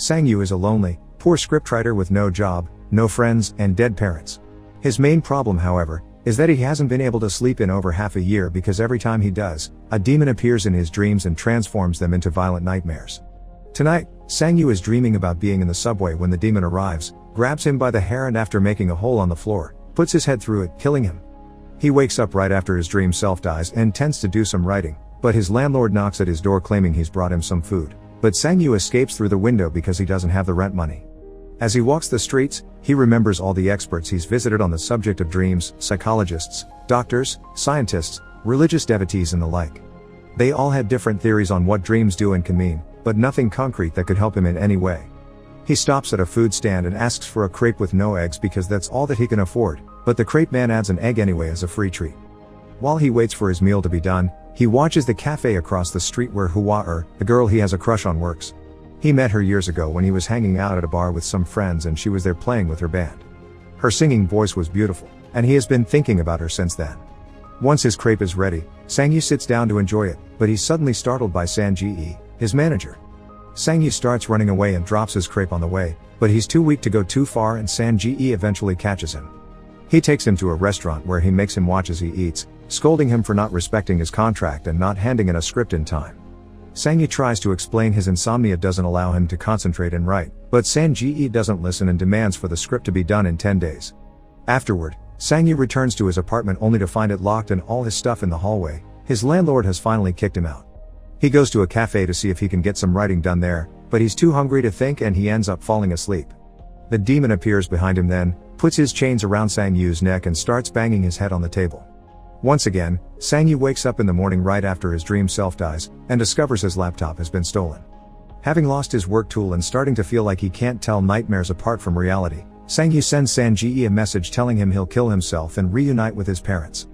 Sang-yu is a lonely, poor scriptwriter with no job, no friends, and dead parents. His main problem, however, is that he hasn't been able to sleep in over half a year because every time he does, a demon appears in his dreams and transforms them into violent nightmares. Tonight, Sang-yu is dreaming about being in the subway when the demon arrives, grabs him by the hair and after making a hole on the floor, puts his head through it, killing him. He wakes up right after his dream self dies and intends to do some writing, but his landlord knocks at his door claiming he's brought him some food. But Sang-yu escapes through the window because he doesn't have the rent money. As he walks the streets, he remembers all the experts he's visited on the subject of dreams, psychologists, doctors, scientists, religious devotees and the like. They all had different theories on what dreams do and can mean, but nothing concrete that could help him in any way. He stops at a food stand and asks for a crepe with no eggs because that's all that he can afford, but the crepe man adds an egg anyway as a free treat. While he waits for his meal to be done, he watches the cafe across the street where Hua, the girl he has a crush on, works. He met her years ago when he was hanging out at a bar with some friends and she was there playing with her band. Her singing voice was beautiful, and he has been thinking about her since then. Once his crepe is ready, Sang-yu sits down to enjoy it, but he's suddenly startled by San-ji, his manager. Sang-yu starts running away and drops his crepe on the way, but he's too weak to go too far and San-ji eventually catches him. He takes him to a restaurant where he makes him watch as he eats, scolding him for not respecting his contract and not handing in a script in time. Sang-yu tries to explain his insomnia doesn't allow him to concentrate and write, but San-ji doesn't listen and demands for the script to be done in 10 days. Afterward, Sang-yu returns to his apartment only to find it locked and all his stuff in the hallway. His landlord has finally kicked him out. He goes to a cafe to see if he can get some writing done there, but he's too hungry to think and he ends up falling asleep. The demon appears behind him then, puts his chains around Sang-yu's neck and starts banging his head on the table. Once again, Sang-yu wakes up in the morning right after his dream self dies, and discovers his laptop has been stolen. Having lost his work tool and starting to feel like he can't tell nightmares apart from reality, Sang-yu sends San-ji a message telling him he'll kill himself and reunite with his parents.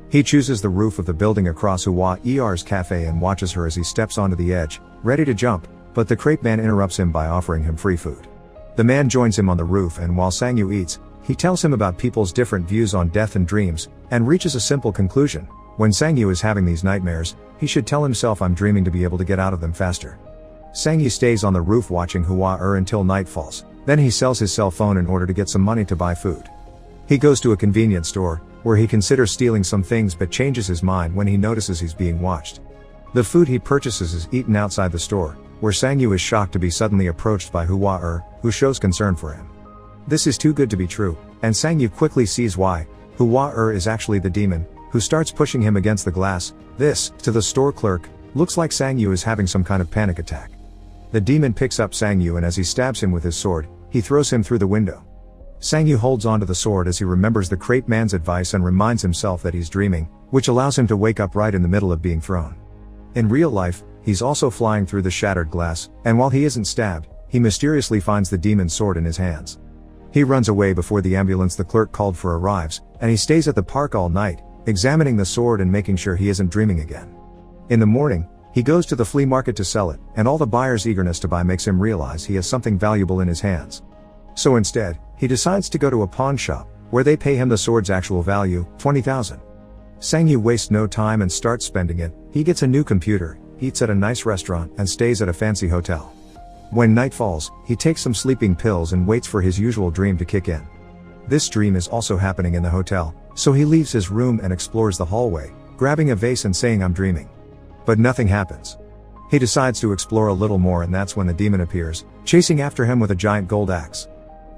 He chooses the roof of the building across Hua-er's cafe and watches her as he steps onto the edge, ready to jump, but the crepe man interrupts him by offering him free food. The man joins him on the roof and while Sang-yu eats, he tells him about people's different views on death and dreams, and reaches a simple conclusion. When Sang-yu is having these nightmares, he should tell himself I'm dreaming to be able to get out of them faster. Sang-yu stays on the roof watching Hua until night falls, then he sells his cell phone in order to get some money to buy food. He goes to a convenience store, where he considers stealing some things but changes his mind when he notices he's being watched. The food he purchases is eaten outside the store, where Sang-yu is shocked to be suddenly approached by Hua, who shows concern for him. This is too good to be true, and Sang-yu quickly sees why. Hua is actually the demon, who starts pushing him against the glass. This, to the store clerk, looks like Sang-yu is having some kind of panic attack. The demon picks up Sang-yu and as he stabs him with his sword, he throws him through the window. Sang-yu holds onto the sword as he remembers the crepe man's advice and reminds himself that he's dreaming, which allows him to wake up right in the middle of being thrown. In real life, he's also flying through the shattered glass, and while he isn't stabbed, he mysteriously finds the demon's sword in his hands. He runs away before the ambulance the clerk called for arrives, and he stays at the park all night, examining the sword and making sure he isn't dreaming again. In the morning, he goes to the flea market to sell it, and all the buyers' eagerness to buy makes him realize he has something valuable in his hands. So instead, he decides to go to a pawn shop, where they pay him the sword's actual value, 20,000. Sang-yu wastes no time and starts spending it. He gets a new computer, eats at a nice restaurant, and stays at a fancy hotel. When night falls, he takes some sleeping pills and waits for his usual dream to kick in. This dream is also happening in the hotel, so he leaves his room and explores the hallway, grabbing a vase and saying I'm dreaming. But nothing happens. He decides to explore a little more and that's when the demon appears, chasing after him with a giant gold axe.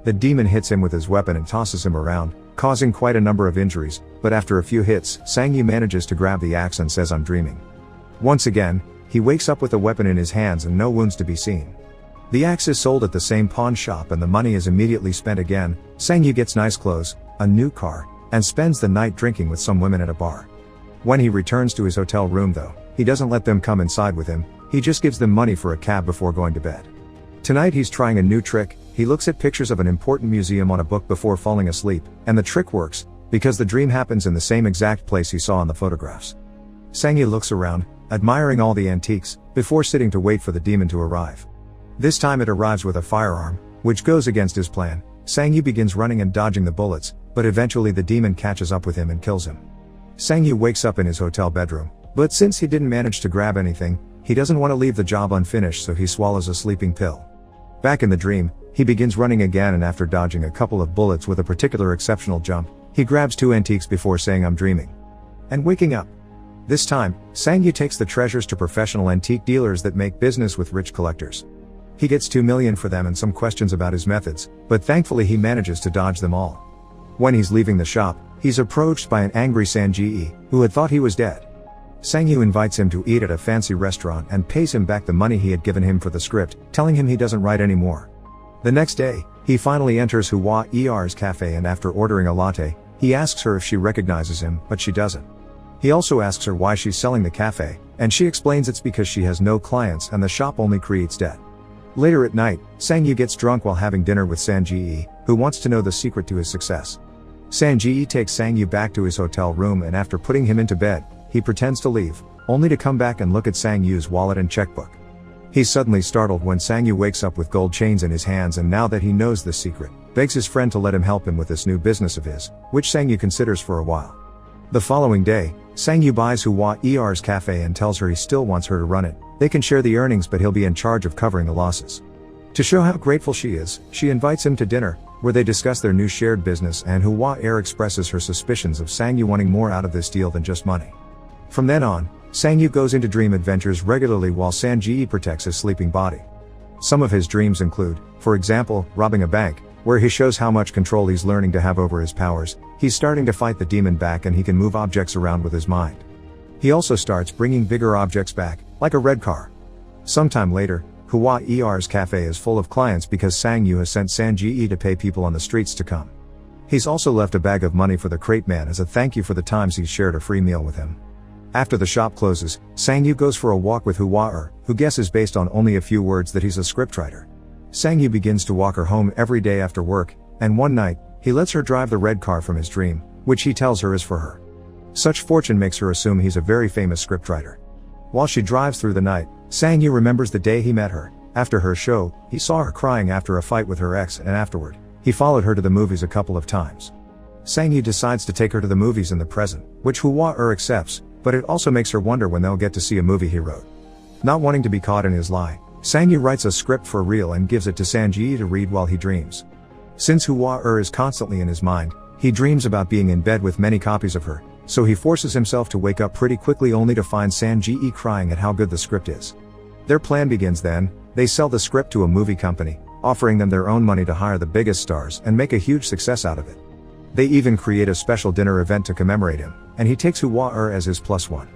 The demon hits him with his weapon and tosses him around, causing quite a number of injuries, but after a few hits, Sang-yu manages to grab the axe and says I'm dreaming. Once again, he wakes up with the weapon in his hands and no wounds to be seen. The axe is sold at the same pawn shop and the money is immediately spent again. Sang-yu gets nice clothes, a new car, and spends the night drinking with some women at a bar. When he returns to his hotel room though, he doesn't let them come inside with him, he just gives them money for a cab before going to bed. Tonight he's trying a new trick. He looks at pictures of an important museum on a book before falling asleep, and the trick works, because the dream happens in the same exact place he saw in the photographs. Sang-yu looks around, admiring all the antiques, before sitting to wait for the demon to arrive. This time it arrives with a firearm, which goes against his plan. Sang-yu begins running and dodging the bullets, but eventually the demon catches up with him and kills him. Sang-yu wakes up in his hotel bedroom, but since he didn't manage to grab anything, he doesn't want to leave the job unfinished so he swallows a sleeping pill. Back in the dream, he begins running again, and after dodging a couple of bullets with a particular exceptional jump, he grabs 2 antiques before saying "I'm dreaming" and waking up. This time, Sang-Yu takes the treasures to professional antique dealers that make business with rich collectors. He gets 2 million for them and some questions about his methods, but thankfully he manages to dodge them all. When he's leaving the shop, he's approached by an angry Sang-Ji, who had thought he was dead. Sang-Yu invites him to eat at a fancy restaurant and pays him back the money he had given him for the script, telling him he doesn't write anymore. The next day, he finally enters Hua Er's cafe, and after ordering a latte, he asks her if she recognizes him, but she doesn't. He also asks her why she's selling the cafe, and she explains it's because she has no clients and the shop only creates debt. Later at night, Sang-Yu gets drunk while having dinner with Sang-Ji, who wants to know the secret to his success. Sang-Ji takes Sang-Yu back to his hotel room, and after putting him into bed, he pretends to leave, only to come back and look at Sang-Yu's wallet and checkbook. He's suddenly startled when Sang-Yu wakes up with gold chains in his hands, and now that he knows the secret, begs his friend to let him help him with this new business of his, which Sang-Yu considers for a while. The following day, Sang-Yu buys Hua Er's cafe and tells her he still wants her to run it. They can share the earnings, but he'll be in charge of covering the losses. To show how grateful she is, she invites him to dinner, where they discuss their new shared business, and Hua Er expresses her suspicions of Sang-Yu wanting more out of this deal than just money. From then on, Sang-Yu goes into dream adventures regularly while Sang-Ji protects his sleeping body. Some of his dreams include, for example, robbing a bank, where he shows how much control he's learning to have over his powers. He's starting to fight the demon back and he can move objects around with his mind. He also starts bringing bigger objects back, like a red car. Sometime later, Hua Er's cafe is full of clients because Sang-Yu has sent Sang-Ji to pay people on the streets to come. He's also left a bag of money for the crate man as a thank you for the times he's shared a free meal with him. After the shop closes, Sang-Yu goes for a walk with Hua Er, who guesses based on only a few words that he's a scriptwriter. Sang-Yu begins to walk her home every day after work, and one night, he lets her drive the red car from his dream, which he tells her is for her. Such fortune makes her assume he's a very famous scriptwriter. While she drives through the night, Sang-Yu remembers the day he met her. After her show, he saw her crying after a fight with her ex, and afterward, he followed her to the movies a couple of times. Sang-Yu decides to take her to the movies in the present, which Hua Er accepts, but it also makes her wonder when they'll get to see a movie he wrote. Not wanting to be caught in his lie, Sang-Yu writes a script for real and gives it to Sang-Ji to read while he dreams. Since Hua Er is constantly in his mind, he dreams about being in bed with many copies of her, so he forces himself to wake up pretty quickly only to find Sang-Ji crying at how good the script is. Their plan begins then. They sell the script to a movie company, offering them their own money to hire the biggest stars and make a huge success out of it. They even create a special dinner event to commemorate him, and he takes Hua Er as his +1.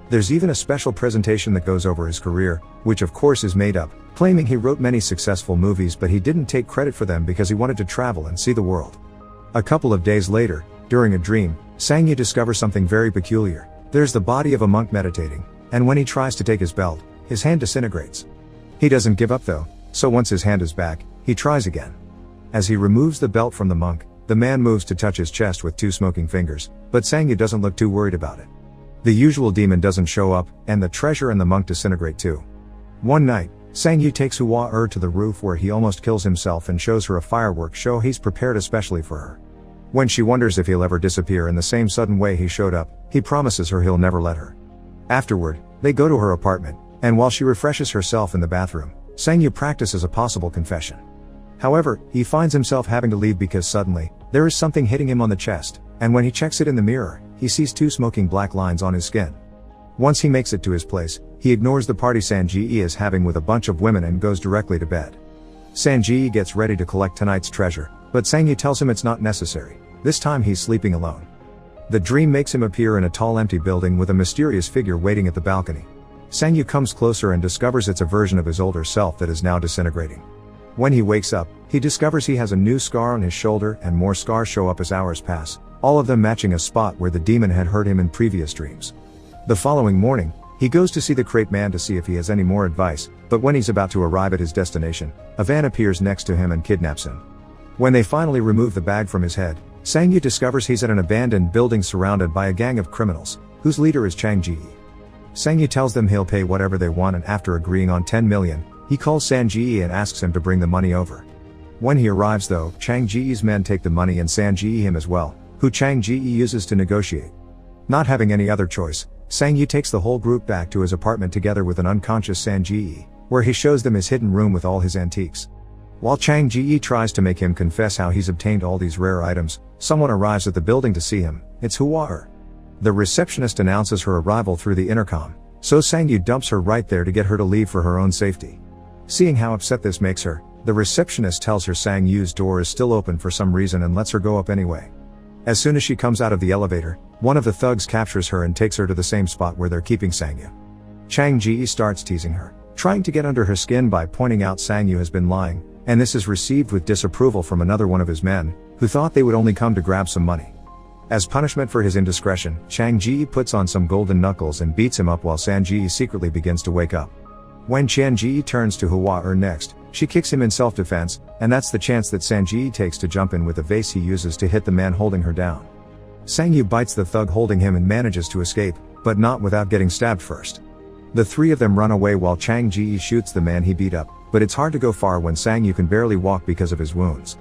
There's even a special presentation that goes over his career, which of course is made up, claiming he wrote many successful movies but he didn't take credit for them because he wanted to travel and see the world. A couple of days later, during a dream, Sang-Yu discovers something very peculiar. There's the body of a monk meditating, and when he tries to take his belt, his hand disintegrates. He doesn't give up though, so once his hand is back, he tries again. As he removes the belt from the monk, the man moves to touch his chest with 2 smoking fingers, but Sang-Yu doesn't look too worried about it. The usual demon doesn't show up, and the treasure and the monk disintegrate too. One night, Sang-Yu takes Hua Er to the roof where he almost kills himself and shows her a fireworks show he's prepared especially for her. When she wonders if he'll ever disappear in the same sudden way he showed up, he promises her he'll never let her. Afterward, they go to her apartment, and while she refreshes herself in the bathroom, Sang-Yu practices a possible confession. However, he finds himself having to leave because suddenly, there is something hitting him on the chest, and when he checks it in the mirror, he sees 2 smoking black lines on his skin. Once he makes it to his place, he ignores the party Sang-Ji is having with a bunch of women and goes directly to bed. Sang-Ji gets ready to collect tonight's treasure, but Sang-Yu tells him it's not necessary. This time he's sleeping alone. The dream makes him appear in a tall empty building with a mysterious figure waiting at the balcony. Sang-Yu comes closer and discovers it's a version of his older self that is now disintegrating. When he wakes up, he discovers he has a new scar on his shoulder and more scars show up as hours pass, all of them matching a spot where the demon had hurt him in previous dreams. The following morning, he goes to see the crate man to see if he has any more advice, but when he's about to arrive at his destination, a van appears next to him and kidnaps him. When they finally remove the bag from his head, Sang-Yu discovers he's at an abandoned building surrounded by a gang of criminals, whose leader is Chang-Ji. Sang-Yu tells them he'll pay whatever they want, and after agreeing on 10 million, he calls Sang-Ji and asks him to bring the money over. When he arrives though, Chang-Ji's men take the money and Sang-Ji him as well, who Chang-Ji uses to negotiate. Not having any other choice, Sang-Yu takes the whole group back to his apartment together with an unconscious Sang-Ji, where he shows them his hidden room with all his antiques. While Chang Ji tries to make him confess how he's obtained all these rare items, someone arrives at the building to see him. It's Hua. The receptionist announces her arrival through the intercom, so Sang Yu dumps her right there to get her to leave for her own safety. Seeing how upset this makes her, the receptionist tells her Sang Yu's door is still open for some reason and lets her go up anyway. As soon as she comes out of the elevator, one of the thugs captures her and takes her to the same spot where they're keeping Sang Yu. Chang Ji starts teasing her, trying to get under her skin by pointing out Sang Yu has been lying, and this is received with disapproval from another one of his men, who thought they would only come to grab some money. As punishment for his indiscretion, Chang Ji puts on some golden knuckles and beats him up while Sang Ji secretly begins to wake up. When Chang Ji turns to Hua next, she kicks him in self-defense, and that's the chance that Sang Ji takes to jump in with a vase he uses to hit the man holding her down. Sang Yu bites the thug holding him and manages to escape, but not without getting stabbed first. The three of them run away while Chang Ji shoots the man he beat up, but it's hard to go far when Sang Yu can barely walk because of his wounds.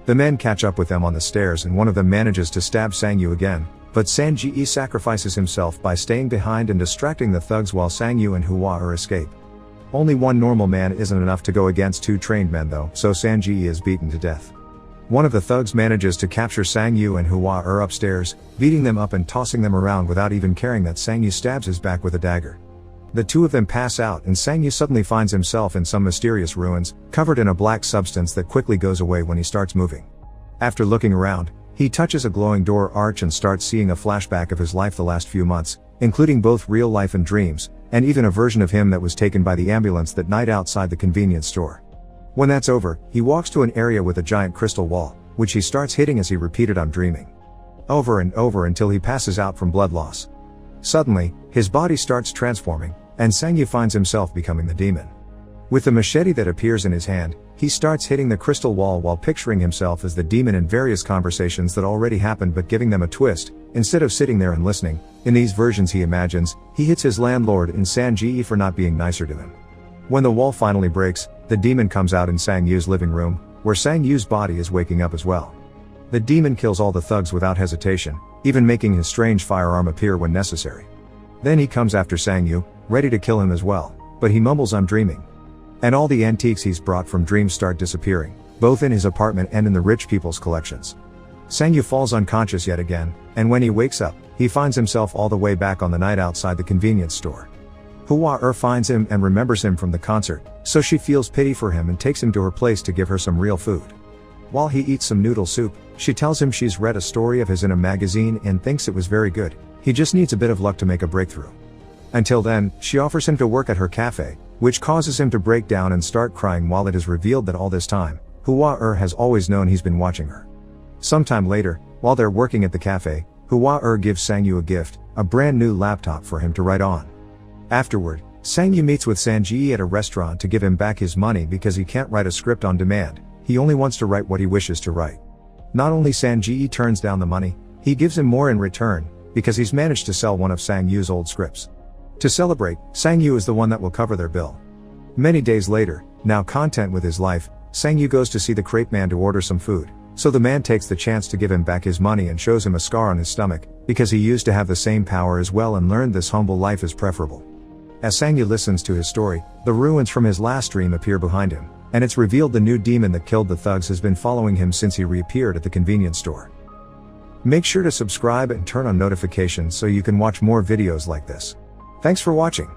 The men catch up with them on the stairs and one of them manages to stab Sang Yu again, but Sang Ji sacrifices himself by staying behind and distracting the thugs while Sang Yu and Hua escape. Only one normal man isn't enough to go against two trained men though, so Sang Ji is beaten to death. One of the thugs manages to capture Sang Yu and Hua upstairs, beating them up and tossing them around without even caring that Sang Yu stabs his back with a dagger. The two of them pass out and Sang Yu suddenly finds himself in some mysterious ruins, covered in a black substance that quickly goes away when he starts moving. After looking around, he touches a glowing door arch and starts seeing a flashback of his life the last few months, including both real life and dreams, and even a version of him that was taken by the ambulance that night outside the convenience store. When that's over, he walks to an area with a giant crystal wall, which he starts hitting as he repeated "I'm dreaming" over and over until he passes out from blood loss. Suddenly, his body starts transforming, and Sang Yu finds himself becoming the demon. With the machete that appears in his hand, he starts hitting the crystal wall while picturing himself as the demon in various conversations that already happened but giving them a twist. Instead of sitting there and listening, in these versions he imagines, he hits his landlord in Sang Ji for not being nicer to him. When the wall finally breaks, the demon comes out in Sang Yu's living room, where Sang Yu's body is waking up as well. The demon kills all the thugs without hesitation, even making his strange firearm appear when necessary. Then he comes after Sang Yu, ready to kill him as well, but he mumbles "I'm dreaming." And all the antiques he's brought from dreams start disappearing, both in his apartment and in the rich people's collections. Sang Yu falls unconscious yet again, and when he wakes up, he finds himself all the way back on the night outside the convenience store. Hua finds him and remembers him from the concert, so she feels pity for him and takes him to her place to give her some real food. While he eats some noodle soup, she tells him she's read a story of his in a magazine and thinks it was very good, he just needs a bit of luck to make a breakthrough. Until then, she offers him to work at her cafe, which causes him to break down and start crying while it is revealed that all this time, Hua has always known he's been watching her. Sometime later, while they're working at the cafe, Hua gives Sang Yu a gift, a brand new laptop for him to write on. Afterward, Sang Yu meets with Sang Ji at a restaurant to give him back his money because he can't write a script on demand, he only wants to write what he wishes to write. Not only Sang Ji turns down the money, he gives him more in return, because he's managed to sell one of Sang Yu's old scripts. To celebrate, Sang Yu is the one that will cover their bill. Many days later, now content with his life, Sang Yu goes to see the crepe man to order some food, so the man takes the chance to give him back his money and shows him a scar on his stomach, because he used to have the same power as well and learned this humble life is preferable. As Sang Yu listens to his story, the ruins from his last dream appear behind him, and it's revealed the new demon that killed the thugs has been following him since he reappeared at the convenience store. Make sure to subscribe and turn on notifications so you can watch more videos like this. Thanks for watching.